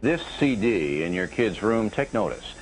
This CD in your kid's room, take notice.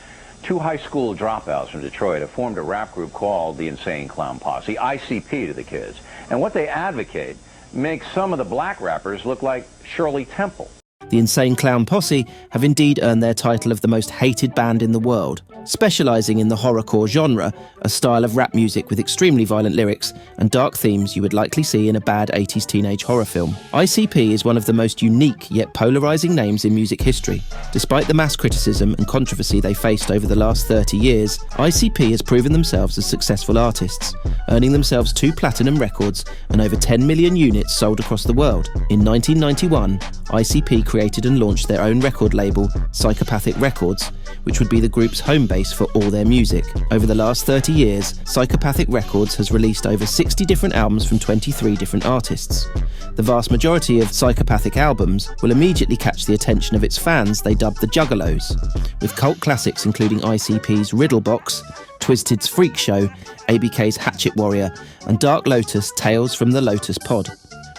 Two high school dropouts from Detroit have formed a rap group called the Insane Clown Posse, ICP to the kids. And what they advocate makes some of the black rappers look like Shirley Temple. The Insane Clown Posse have indeed earned their title of the most hated band in the world, specialising in the horrorcore genre, a style of rap music with extremely violent lyrics and dark themes you would likely see in a bad 80s teenage horror film. ICP is one of the most unique yet polarising names in music history. Despite the mass criticism and controversy they faced over the last 30 years, ICP has proven themselves as successful artists, earning themselves 2 platinum records and over 10 million units sold across the world. In 1991, ICP created and launched their own record label, Psychopathic Records, which would be the group's home base for all their music. Over the last 30 years, Psychopathic Records has released over 60 different albums from 23 different artists. The vast majority of Psychopathic albums will immediately catch the attention of its fans they dubbed the Juggalos, with cult classics including ICP's Riddle Box, Twiztid's Freak Show, ABK's Hatchet Warrior, and Dark Lotus Tales from the Lotus Pod.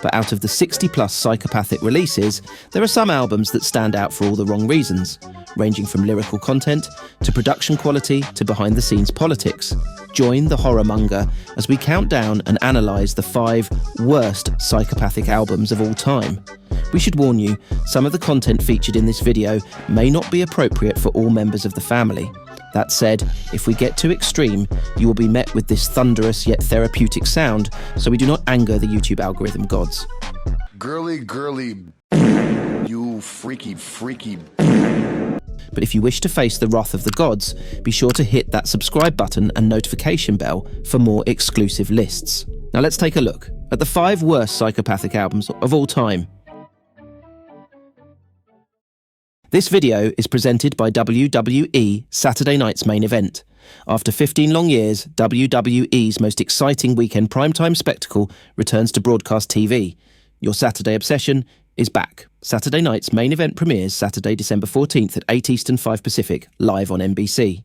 But out of the 60-plus Psychopathic releases, there are some albums that stand out for all the wrong reasons, ranging from lyrical content, to production quality, to behind-the-scenes politics. Join the Horror Monger as we count down and analyse the 5 worst Psychopathic albums of all time. We should warn you, some of the content featured in this video may not be appropriate for all members of the family. That said, if we get too extreme, you will be met with this thunderous yet therapeutic sound, so we do not anger the YouTube algorithm gods. Girly, girly, you freaky, freaky. But if you wish to face the wrath of the gods, be sure to hit that subscribe button and notification bell for more exclusive lists. Now let's take a look at the 5 worst Psychopathic albums of all time. This video is presented by WWE Saturday Night's Main Event. After 15 long years, WWE's most exciting weekend primetime spectacle returns to broadcast TV. Your Saturday obsession is back. Saturday Night's Main Event premieres Saturday, December 14th at 8 Eastern, 5 Pacific, live on NBC.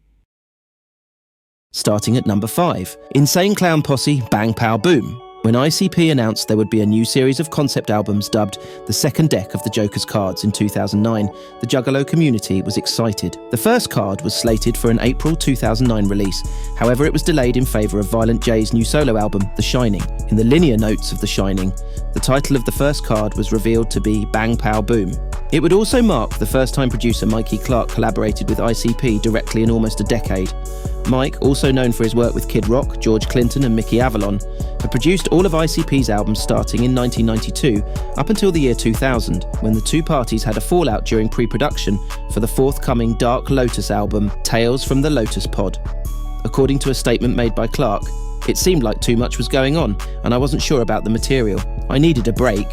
Starting at number 5, Insane Clown Posse Bang Pow Boom. When ICP announced there would be a new series of concept albums dubbed The Second Deck of the Joker's Cards in 2009, the Juggalo community was excited. The first card was slated for an April 2009 release, however it was delayed in favour of Violent J's new solo album, The Shining. In the linear notes of The Shining, the title of the first card was revealed to be Bang Pow Boom. It would also mark the first time producer Mikey Clark collaborated with ICP directly in almost a decade. Mike, also known for his work with Kid Rock, George Clinton and Mickey Avalon, had produced all of ICP's albums starting in 1992 up until the year 2000, when the two parties had a fallout during pre-production for the forthcoming Dark Lotus album, Tales from the Lotus Pod. According to a statement made by Clark, "It seemed like too much was going on, and I wasn't sure about the material. I needed a break.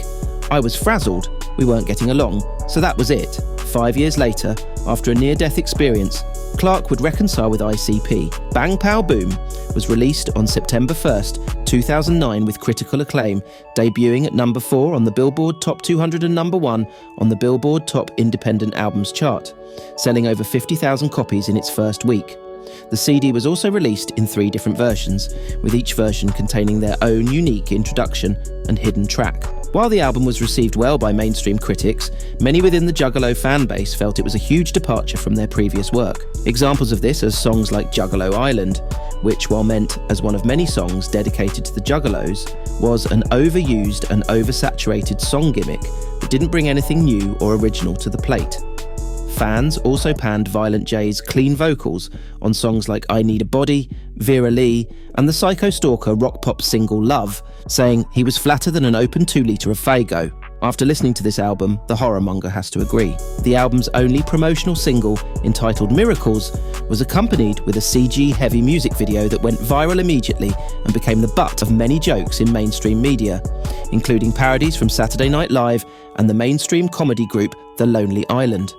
I was frazzled. We weren't getting along, so that was it." 5 years later, after a near-death experience, Clark would reconcile with ICP. Bang Pow Boom was released on September 1st, 2009 with critical acclaim, debuting at number 4 on the Billboard Top 200 and number 1 on the Billboard Top Independent Albums chart, selling over 50,000 copies in its first week. The CD was also released in 3 different versions, with each version containing their own unique introduction and hidden track. While the album was received well by mainstream critics, many within the Juggalo fan base felt it was a huge departure from their previous work. Examples of this are songs like Juggalo Island, which, while meant as one of many songs dedicated to the Juggalos, was an overused and oversaturated song gimmick that didn't bring anything new or original to the plate. Fans also panned Violent J's clean vocals on songs like I Need a Body, Vera Lee, and the Psycho Stalker rock-pop single Love, saying he was flatter than an open 2-litre of Faygo. After listening to this album, the Horror Monger has to agree. The album's only promotional single, entitled Miracles, was accompanied with a CG-heavy music video that went viral immediately and became the butt of many jokes in mainstream media, including parodies from Saturday Night Live and the mainstream comedy group The Lonely Island.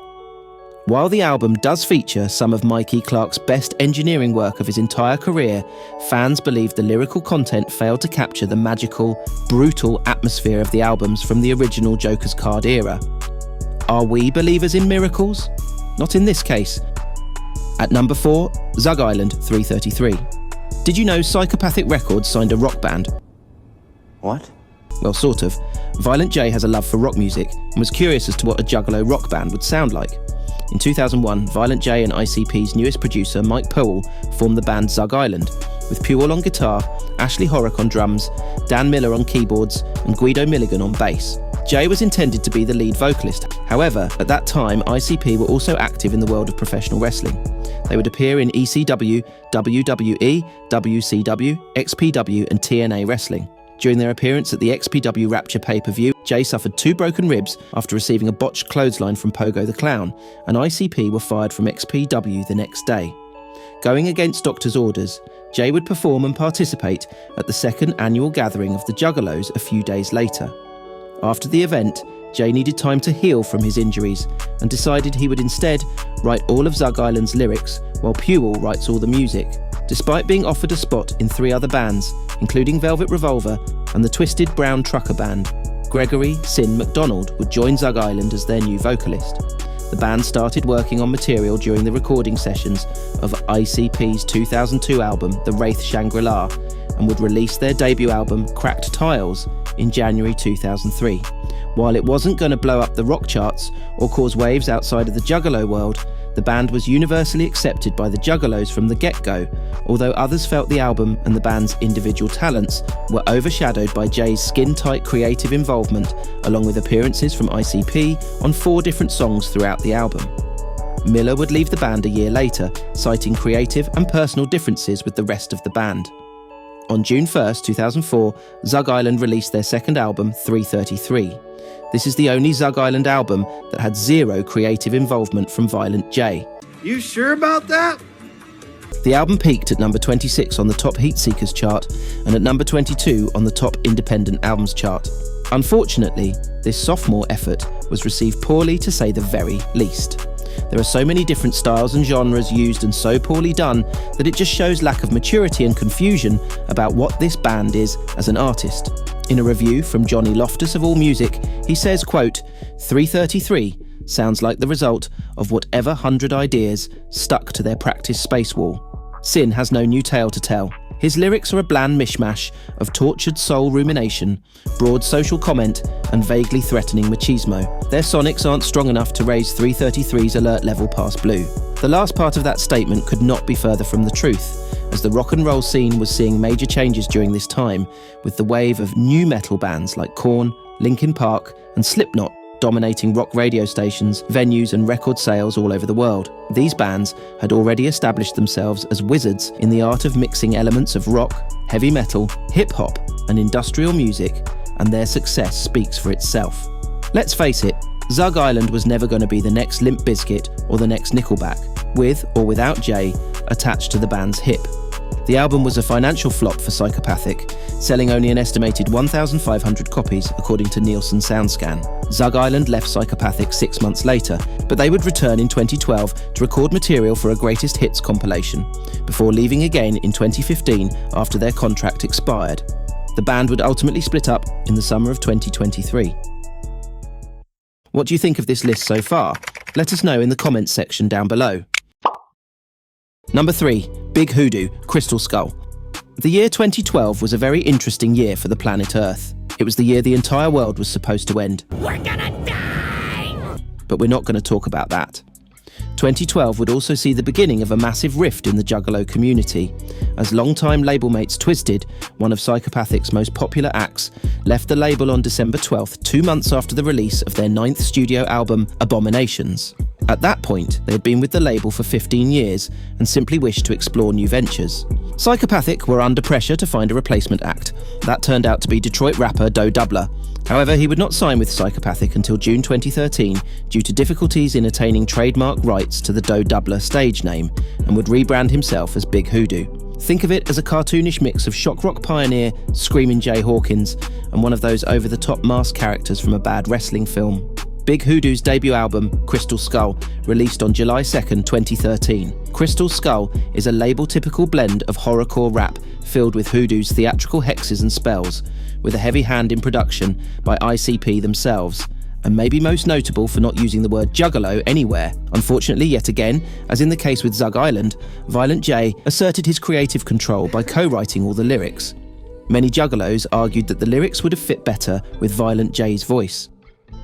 While the album does feature some of Mikey Clark's best engineering work of his entire career, fans believe the lyrical content failed to capture the magical, brutal atmosphere of the albums from the original Joker's Card era. Are we believers in miracles? Not in this case. At number 4, Zug Island 333. Did you know Psychopathic Records signed a rock band? What? Well, sort of. Violent J has a love for rock music and was curious as to what a Juggalo rock band would sound like. In 2001, Violent J and ICP's newest producer, Mike Powell, formed the band Zug Island, with Powell on guitar, Ashley Horrock on drums, Dan Miller on keyboards, and Guido Milligan on bass. Jay was intended to be the lead vocalist. However, at that time, ICP were also active in the world of professional wrestling. They would appear in ECW, WWE, WCW, XPW, and TNA wrestling. During their appearance at the XPW Rapture pay-per-view, Jay suffered 2 broken ribs after receiving a botched clothesline from Pogo the Clown, and ICP were fired from XPW the next day. Going against doctor's orders, Jay would perform and participate at the 2nd annual gathering of the Juggalos a few days later. After the event, Jay needed time to heal from his injuries and decided he would instead write all of Zug Island's lyrics while Powell writes all the music. Despite being offered a spot in 3 other bands, including Velvet Revolver and the Twisted Brown Trucker Band, Gregory Sin McDonald would join Zug Island as their new vocalist. The band started working on material during the recording sessions of ICP's 2002 album, The Wraith Shangri-La, and would release their debut album, Cracked Tiles, in January 2003. While it wasn't going to blow up the rock charts or cause waves outside of the Juggalo world, the band was universally accepted by the Juggalos from the get-go, although others felt the album and the band's individual talents were overshadowed by Jay's skin-tight creative involvement, along with appearances from ICP on 4 different songs throughout the album. Miller would leave the band a year later, citing creative and personal differences with the rest of the band. On June 1st, 2004, Zug Island released their 2nd album, 333. This is the only Zug Island album that had 0 creative involvement from Violent J. You sure about that? The album peaked at number 26 on the Top Heatseekers chart and at number 22 on the Top Independent Albums chart. Unfortunately, this sophomore effort was received poorly, to say the very least. There are so many different styles and genres used and so poorly done that it just shows lack of maturity and confusion about what this band is as an artist. In a review from Johnny Loftus of AllMusic, he says, quote, 333 sounds like the result of whatever 100 ideas stuck to their practice space wall. Sin has no new tale to tell. His lyrics are a bland mishmash of tortured soul rumination, broad social comment, and vaguely threatening machismo. Their sonics aren't strong enough to raise 333's alert level past blue. The last part of that statement could not be further from the truth, as the rock and roll scene was seeing major changes during this time, with the wave of new metal bands like Korn, Linkin Park, and Slipknot dominating rock radio stations, venues, and record sales all over the world. These bands had already established themselves as wizards in the art of mixing elements of rock, heavy metal, hip-hop, and industrial music, and their success speaks for itself. Let's face it, Zug Island was never going to be the next Limp Bizkit or the next Nickelback, with or without Jay attached to the band's hip. The album was a financial flop for Psychopathic, selling only an estimated 1,500 copies according to Nielsen SoundScan. Zug Island left Psychopathic 6 months later, but they would return in 2012 to record material for a greatest hits compilation, before leaving again in 2015 after their contract expired. The band would ultimately split up in the summer of 2023. What do you think of this list so far? Let us know in the comments section down below. Number 3, Big Hoodoo, Crystal Skull. The year 2012 was a very interesting year for the planet Earth. It was the year the entire world was supposed to end. We're gonna die! But we're not going to talk about that. 2012 would also see the beginning of a massive rift in the Juggalo community, as longtime label mates Twisted, one of Psychopathic's most popular acts, left the label on December 12th, 2 months after the release of their 9th studio album, Abominations. At that point, they had been with the label for 15 years and simply wished to explore new ventures. Psychopathic were under pressure to find a replacement act. That turned out to be Detroit rapper Doe Doubler. However, he would not sign with Psychopathic until June 2013 due to difficulties in attaining trademark rights to the Doe Doubler stage name, and would rebrand himself as Big Hoodoo. Think of it as a cartoonish mix of shock rock pioneer Screamin' Jay Hawkins and one of those over-the-top masked characters from a bad wrestling film. Big Hoodoo's debut album, Crystal Skull, released on July 2nd, 2013. Crystal Skull is a label-typical blend of horrorcore rap filled with Hoodoo's theatrical hexes and spells, with a heavy hand in production by ICP themselves, and maybe most notable for not using the word juggalo anywhere. Unfortunately, yet again, as in the case with Zug Island, Violent J asserted his creative control by co-writing all the lyrics. Many juggalos argued that the lyrics would have fit better with Violent J's voice.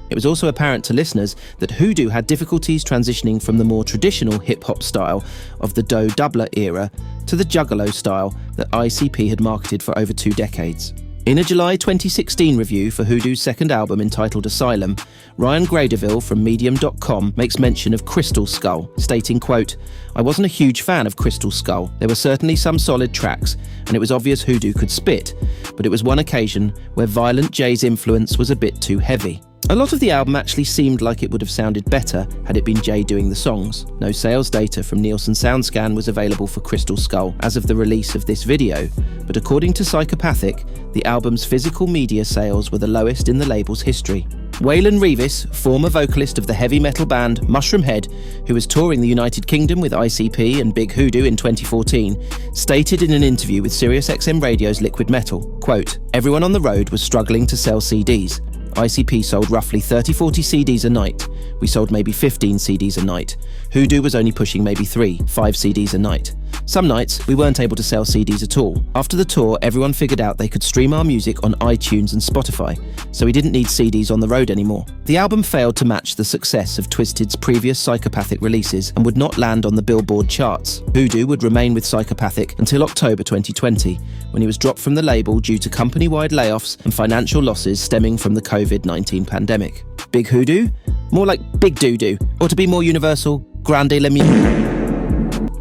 It was also apparent to listeners that Hoodoo had difficulties transitioning from the more traditional hip-hop style of the dough doubler era to the juggalo style that ICP had marketed for over 2 decades. In a July 2016 review for Hoodoo's second album entitled Asylum, Ryan Gradeville from Medium.com makes mention of Crystal Skull, stating, quote, "I wasn't a huge fan of Crystal Skull. There were certainly some solid tracks, and it was obvious Hoodoo could spit, but it was one occasion where Violent J's influence was a bit too heavy." A lot of the album actually seemed like it would have sounded better had it been Jay doing the songs. No sales data from Nielsen SoundScan was available for Crystal Skull as of the release of this video, but according to Psychopathic, the album's physical media sales were the lowest in the label's history. Waylon Reeves, former vocalist of the heavy metal band Mushroom Head, who was touring the United Kingdom with ICP and Big Hoodoo in 2014, stated in an interview with SiriusXM Radio's Liquid Metal, quote, "Everyone on the road was struggling to sell CDs. ICP sold roughly 30-40 CDs a night. We sold maybe 15 CDs a night. Hoodoo was only pushing maybe 3-5 CDs a night. Some nights, we weren't able to sell CDs at all. After the tour, everyone figured out they could stream our music on iTunes and Spotify, so we didn't need CDs on the road anymore." The album failed to match the success of Twisted's previous Psychopathic releases and would not land on the Billboard charts. Hoodoo would remain with Psychopathic until October 2020, when he was dropped from the label due to company-wide layoffs and financial losses stemming from the COVID-19 pandemic. Big Hoodoo? More like Big Doo-Doo, or to be more universal, Grande Le Mieux.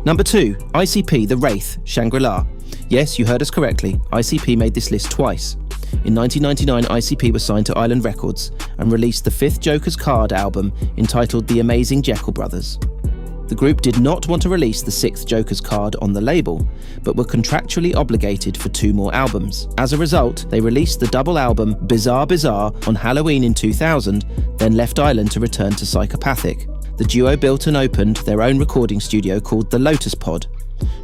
Number 2, ICP The Wraith, Shangri-La. Yes, you heard us correctly, ICP made this list twice. In 1999, ICP was signed to Island Records and released the 5th Joker's Card album entitled The Amazing Jekyll Brothers. The group did not want to release the 6th Joker's Card on the label, but were contractually obligated for 2 more albums. As a result, they released the double album Bizarre Bizarre on Halloween in 2000, then left Island to return to Psychopathic. The duo built and opened their own recording studio called the Lotus Pod.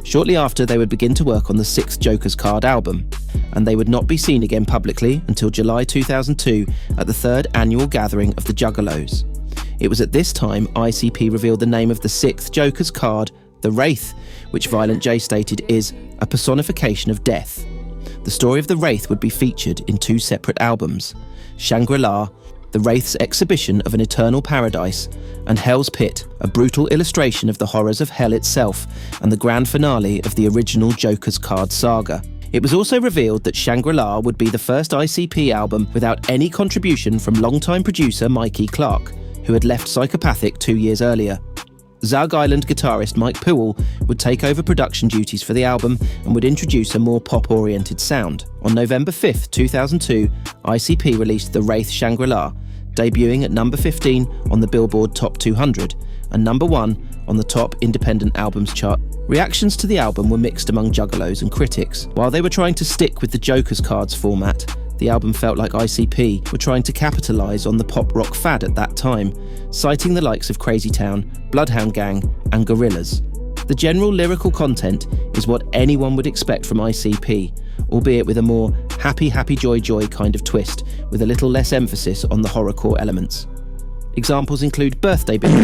Shortly after, they would begin to work on the 6th Joker's Card album, and they would not be seen again publicly until July 2002 at the 3rd annual gathering of the Juggalos. It was at this time ICP revealed the name of the 6th Joker's Card, the Wraith, which Violent J stated is a personification of death. The story of the Wraith would be featured in 2 separate albums, Shangri-La, the Wraith's exhibition of an eternal paradise, and Hell's Pit, a brutal illustration of the horrors of hell itself and the grand finale of the original Joker's Card saga. It was also revealed that Shangri-La would be the first ICP album without any contribution from longtime producer Mikey Clark, who had left Psychopathic 2 years earlier. Zug Island guitarist Mike Powell would take over production duties for the album and would introduce a more pop-oriented sound. On November 5th, 2002, ICP released The Wraith Shangri-La, debuting at number 15 on the Billboard Top 200 and number 1 on the Top Independent Albums chart. Reactions to the album were mixed among juggalos and critics. While they were trying to stick with the Joker's Cards format, the album felt like ICP were trying to capitalise on the pop rock fad at that time, citing the likes of Crazy Town, Bloodhound Gang and Gorillaz. The general lyrical content is what anyone would expect from ICP, albeit with a more happy joy kind of twist, with a little less emphasis on the horrorcore elements. Examples include Birthday Baby,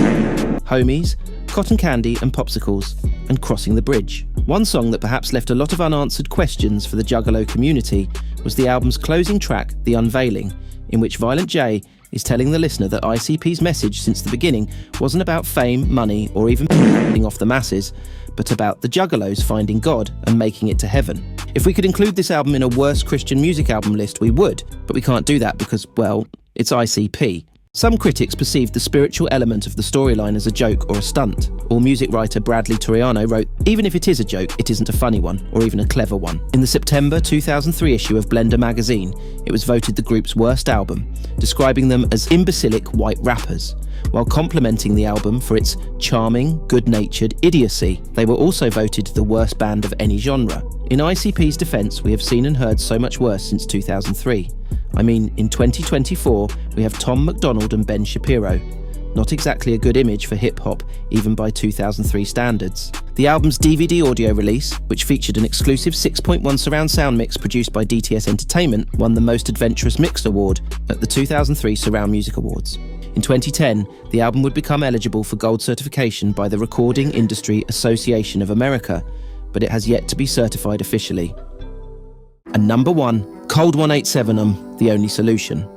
Homies, Cotton Candy and Popsicles, and Crossing the Bridge. One song that perhaps left a lot of unanswered questions for the Juggalo community was the album's closing track, The Unveiling, in which Violent J is telling the listener that ICP's message since the beginning wasn't about fame, money, or even f***ing off the masses, but about the Juggalos finding God and making it to heaven. If we could include this album in a worst Christian music album list, we would, but we can't do that because, well, it's ICP. Some critics perceived the spiritual element of the storyline as a joke or a stunt. Allmusic writer Bradley Toriano wrote, "Even if it is a joke, it isn't a funny one, or even a clever one." In the September 2003 issue of Blender magazine, it was voted the group's worst album, describing them as imbecilic white rappers. While complimenting the album for its charming, good-natured idiocy, they were also voted the worst band of any genre. In ICP's defence, we have seen and heard so much worse since 2003. I mean, in 2024, we have Tom McDonald and Ben Shapiro. Not exactly a good image for hip-hop, even by 2003 standards. The album's DVD audio release, which featured an exclusive 6.1 surround sound mix produced by DTS Entertainment, won the Most Adventurous Mix Award at the 2003 Surround Music Awards. In 2010, the album would become eligible for gold certification by the Recording Industry Association of America, but it has yet to be certified officially. And number 1, Cold 187 The Only Solution.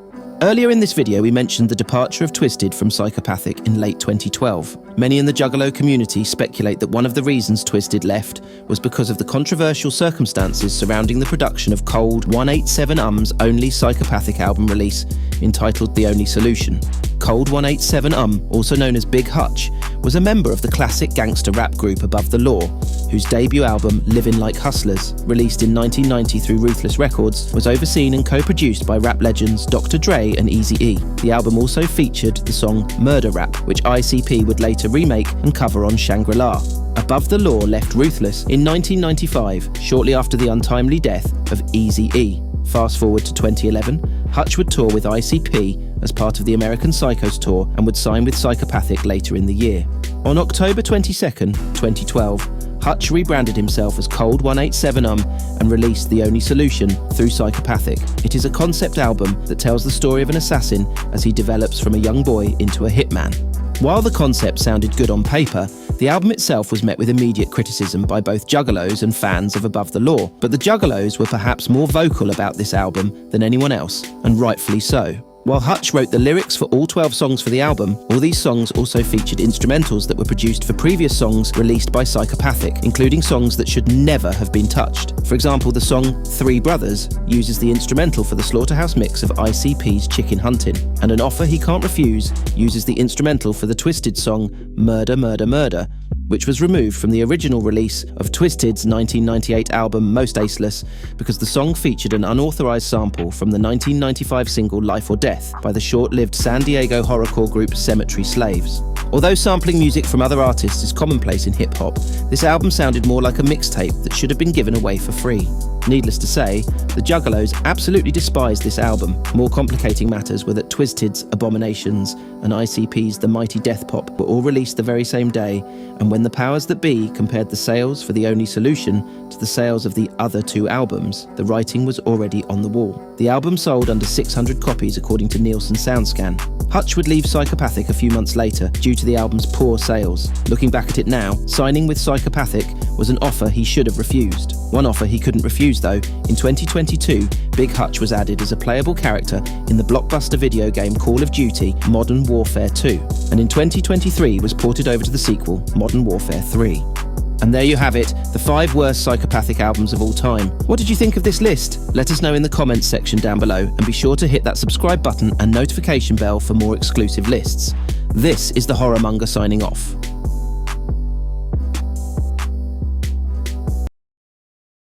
Earlier in this video, we mentioned the departure of Twisted from Psychopathic in late 2012. Many in the juggalo community speculate that one of the reasons Twisted left was because of the controversial circumstances surrounding the production of Cold 187's only Psychopathic album release, entitled The Only Solution. Cold 187, also known as Big Hutch, was a member of the classic gangster rap group Above the Law, whose debut album, Livin' Like Hustlers, released in 1990 through Ruthless Records, was overseen and co-produced by rap legends Dr. Dre and Eazy-E. The album also featured the song Murder Rap, which ICP would later remake and cover on Shangri-La. Above the Law left Ruthless in 1995, shortly after the untimely death of Eazy-E. Fast forward to 2011, Hutch would tour with ICP as part of the American Psychos tour and would sign with Psychopathic later in the year. On October 22nd, 2012, Hutch rebranded himself as Cold 187 and released The Only Solution through Psychopathic. It is a concept album that tells the story of an assassin as he develops from a young boy into a hitman. While the concept sounded good on paper, the album itself was met with immediate criticism by both juggalos and fans of Above the Law, but the juggalos were perhaps more vocal about this album than anyone else, and rightfully so. While Hutch wrote the lyrics for all 12 songs for the album, all these songs also featured instrumentals that were produced for previous songs released by Psychopathic, including songs that should never have been touched. For example, the song Three Brothers uses the instrumental for the Slaughterhouse mix of ICP's Chicken Huntin', and An Offer He Can't Refuse uses the instrumental for the Twisted song Murder, Murder, Murder, which was removed from the original release of Twisted's 1998 album Most Aceless because the song featured an unauthorized sample from the 1995 single Life or Death by the short-lived San Diego horrorcore group Cemetery Slaves. Although sampling music from other artists is commonplace in hip-hop, this album sounded more like a mixtape that should have been given away for free. Needless to say, the Juggalos absolutely despised this album. More complicating matters were that Twisted's Abominations and ICP's The Mighty Death Pop were all released the very same day, and when the powers that be compared the sales for The Only Solution to the sales of the other two albums, the writing was already on the wall. The album sold under 600 copies according to Nielsen SoundScan. Hutch would leave Psychopathic a few months later due to the album's poor sales. Looking back at it now, signing with Psychopathic was an offer he should have refused. One offer he couldn't refuse though. In 2022, Big Hutch was added as a playable character in the blockbuster video game Call of Duty Modern Warfare 2, and in 2023 was ported over to the sequel Modern Warfare 3. And there you have it, the 5 worst Psychopathic albums of all time. What did you think of this list? Let us know in the comments section down below, and be sure to hit that subscribe button and notification bell for more exclusive lists. This is the Horror Monger signing off.